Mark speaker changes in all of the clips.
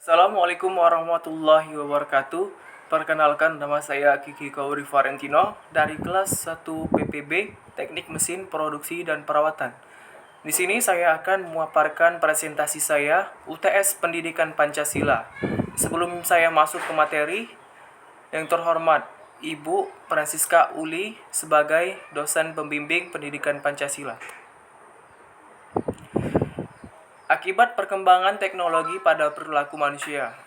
Speaker 1: Assalamualaikum warahmatullahi wabarakatuh. Perkenalkan, nama saya Kiki Kauri Valentino dari kelas 1 PPB Teknik Mesin Produksi dan Perawatan. Di sini saya akan memaparkan presentasi saya UTS Pendidikan Pancasila. Sebelum saya masuk ke materi, yang terhormat Ibu Francisca Uli sebagai dosen pembimbing pendidikan Pancasila. Akibat perkembangan teknologi pada perilaku manusia.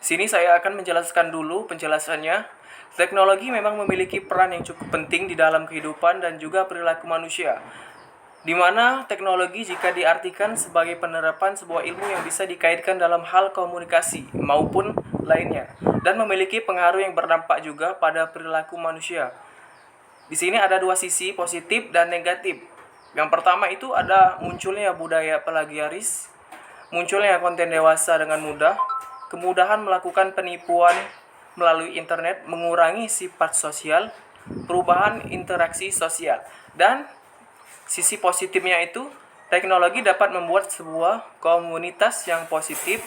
Speaker 1: Sini saya akan menjelaskan dulu penjelasannya. Teknologi memang memiliki peran yang cukup penting di dalam kehidupan dan juga perilaku manusia, di mana teknologi jika diartikan sebagai penerapan sebuah ilmu yang bisa dikaitkan dalam hal komunikasi maupun lainnya, dan memiliki pengaruh yang berdampak juga pada perilaku manusia. Di sini ada dua sisi, positif dan negatif. Yang pertama itu ada munculnya budaya plagiaris, munculnya konten dewasa dengan mudah, kemudahan melakukan penipuan melalui internet, mengurangi sifat sosial, perubahan interaksi sosial. Dan sisi positifnya itu, teknologi dapat membuat sebuah komunitas yang positif,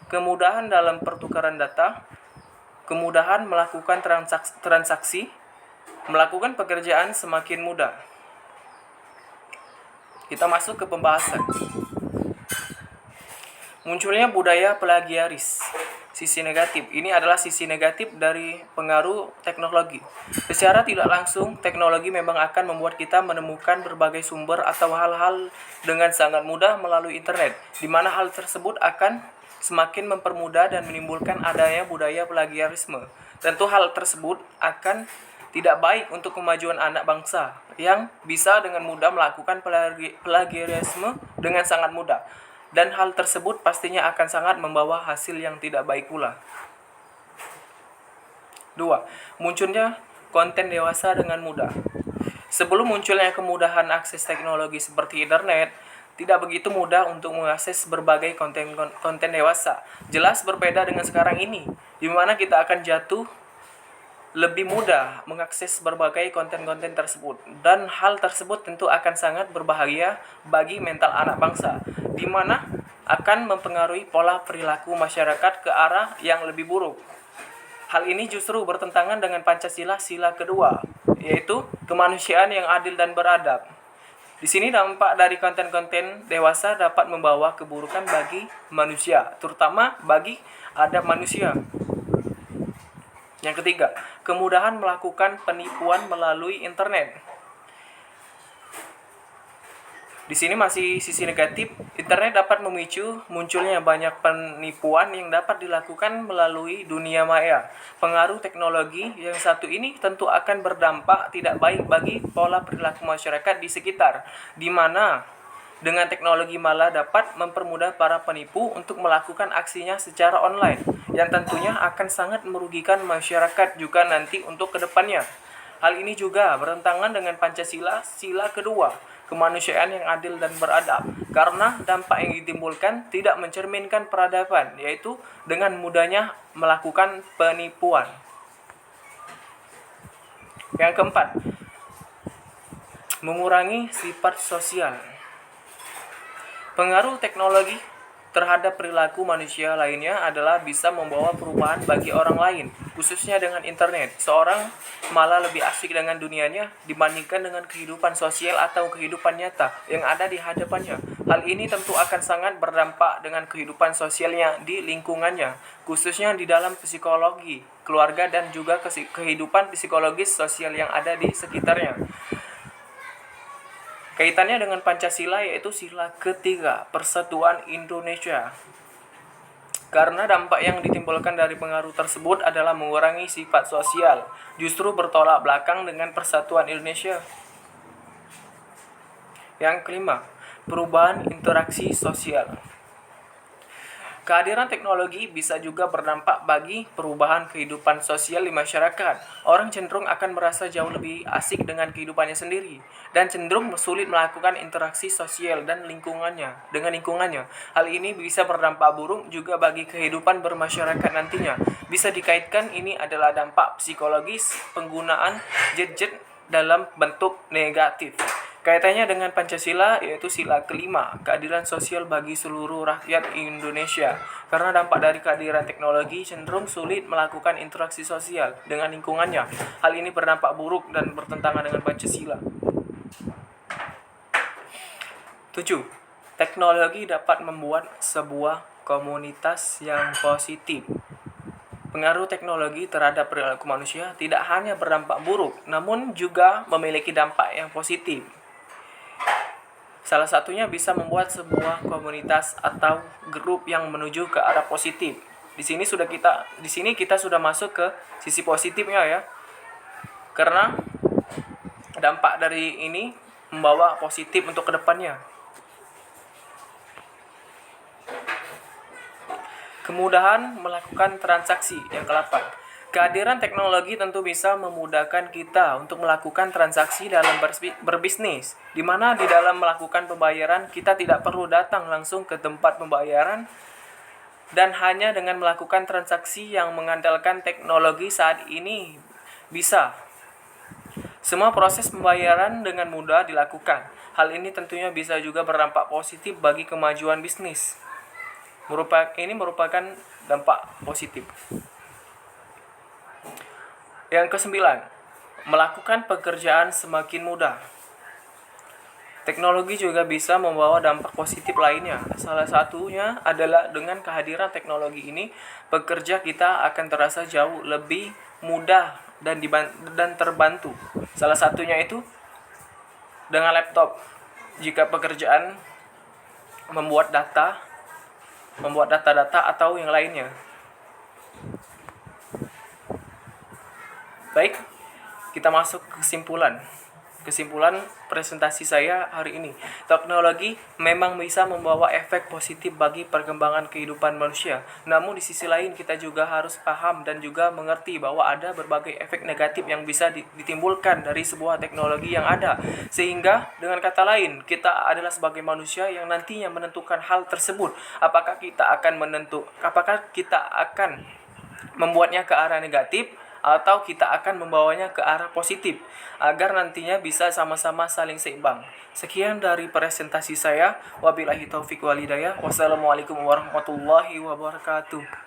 Speaker 1: kemudahan dalam pertukaran data, kemudahan melakukan transaksi, melakukan pekerjaan semakin mudah. Kita masuk ke pembahasan. Munculnya budaya plagiaris. Sisi negatif. Ini adalah sisi negatif dari pengaruh teknologi. Secara tidak langsung, teknologi memang akan membuat kita menemukan berbagai sumber atau hal-hal dengan sangat mudah melalui internet, di mana hal tersebut akan semakin mempermudah dan menimbulkan adanya budaya plagiarisme. Tentu hal tersebut akan tidak baik untuk kemajuan anak bangsa yang bisa dengan mudah melakukan plagiarisme dengan sangat mudah. Dan hal tersebut pastinya akan sangat membawa hasil yang tidak baik pula. 2. Munculnya konten dewasa dengan mudah. Sebelum munculnya kemudahan akses teknologi seperti internet, tidak begitu mudah untuk mengakses berbagai konten dewasa. Jelas berbeda dengan sekarang ini, di mana kita akan jatuh lebih mudah mengakses berbagai konten-konten tersebut, dan hal tersebut tentu akan sangat berbahaya bagi mental anak bangsa, di mana akan mempengaruhi pola perilaku masyarakat ke arah yang lebih buruk. Hal ini justru bertentangan dengan Pancasila sila kedua, yaitu kemanusiaan yang adil dan beradab. Di sini dampak dari konten-konten dewasa dapat membawa keburukan bagi manusia, terutama bagi adab manusia. Yang ketiga, kemudahan melakukan penipuan melalui internet. Di sini masih sisi negatif, internet dapat memicu munculnya banyak penipuan yang dapat dilakukan melalui dunia maya. Pengaruh teknologi yang satu ini tentu akan berdampak tidak baik bagi pola perilaku masyarakat di sekitar, di mana dengan teknologi malah dapat mempermudah para penipu untuk melakukan aksinya secara online, yang tentunya akan sangat merugikan masyarakat juga nanti untuk kedepannya. Hal ini juga bertentangan dengan Pancasila sila kedua, kemanusiaan yang adil dan beradab, karena dampak yang ditimbulkan tidak mencerminkan peradaban, yaitu dengan mudahnya melakukan penipuan. Yang keempat, mengurangi sifat sosial. Pengaruh teknologi terhadap perilaku manusia lainnya adalah bisa membawa perubahan bagi orang lain, khususnya dengan internet. Seorang malah lebih asik dengan dunianya dibandingkan dengan kehidupan sosial atau kehidupan nyata yang ada di hadapannya. Hal ini tentu akan sangat berdampak dengan kehidupan sosialnya di lingkungannya, khususnya di dalam psikologi, keluarga, dan juga kehidupan psikologis sosial yang ada di sekitarnya. Kaitannya dengan Pancasila yaitu sila ketiga, Persatuan Indonesia. Karena dampak yang ditimbulkan dari pengaruh tersebut adalah mengurangi sifat sosial, justru bertolak belakang dengan persatuan Indonesia. Yang kelima, perubahan interaksi sosial. Kehadiran teknologi bisa juga berdampak bagi perubahan kehidupan sosial di masyarakat. Orang cenderung akan merasa jauh lebih asik dengan kehidupannya sendiri dan cenderung sulit melakukan interaksi sosial dan lingkungannya. Hal ini bisa berdampak buruk juga bagi kehidupan bermasyarakat nantinya. Bisa dikaitkan ini adalah dampak psikologis penggunaan gadget dalam bentuk negatif. Kaitannya dengan Pancasila yaitu sila kelima, keadilan sosial bagi seluruh rakyat Indonesia. Karena dampak dari kehadiran teknologi cenderung sulit melakukan interaksi sosial dengan lingkungannya. Hal ini berdampak buruk dan bertentangan dengan Pancasila. 7. Teknologi dapat membuat sebuah komunitas yang positif. Pengaruh teknologi terhadap perilaku manusia tidak hanya berdampak buruk, namun juga memiliki dampak yang positif. Salah satunya bisa membuat sebuah komunitas atau grup yang menuju ke arah positif. Di sini kita sudah masuk ke sisi positifnya ya. Karena dampak dari ini membawa positif untuk kedepannya. Kemudahan melakukan transaksi yang ke-8. Kehadiran teknologi tentu bisa memudahkan kita untuk melakukan transaksi dalam berbisnis, di mana di dalam melakukan pembayaran kita tidak perlu datang langsung ke tempat pembayaran dan hanya dengan melakukan transaksi yang mengandalkan teknologi saat ini bisa. Semua proses pembayaran dengan mudah dilakukan. Hal ini tentunya bisa juga berdampak positif bagi kemajuan bisnis. Ini merupakan dampak positif. Yang ke-9, melakukan pekerjaan semakin mudah. Teknologi juga bisa membawa dampak positif lainnya. Salah satunya adalah dengan kehadiran teknologi ini, pekerja kita akan terasa jauh lebih mudah dan terbantu. Salah satunya itu dengan laptop. Jika pekerjaan membuat data-data atau yang lainnya. Baik, kita masuk ke kesimpulan presentasi saya hari ini. Teknologi memang bisa membawa efek positif bagi perkembangan kehidupan manusia. Namun di sisi lain kita juga harus paham dan juga mengerti bahwa ada berbagai efek negatif yang bisa ditimbulkan dari sebuah teknologi yang ada. Sehingga dengan kata lain, kita adalah sebagai manusia yang nantinya menentukan hal tersebut. Apakah kita akan membuatnya ke arah negatif atau kita akan membawanya ke arah positif agar nantinya bisa sama-sama saling seimbang. Sekian dari presentasi saya. Wabillahi taufik wal hidayah. Wassalamualaikum warahmatullahi wabarakatuh.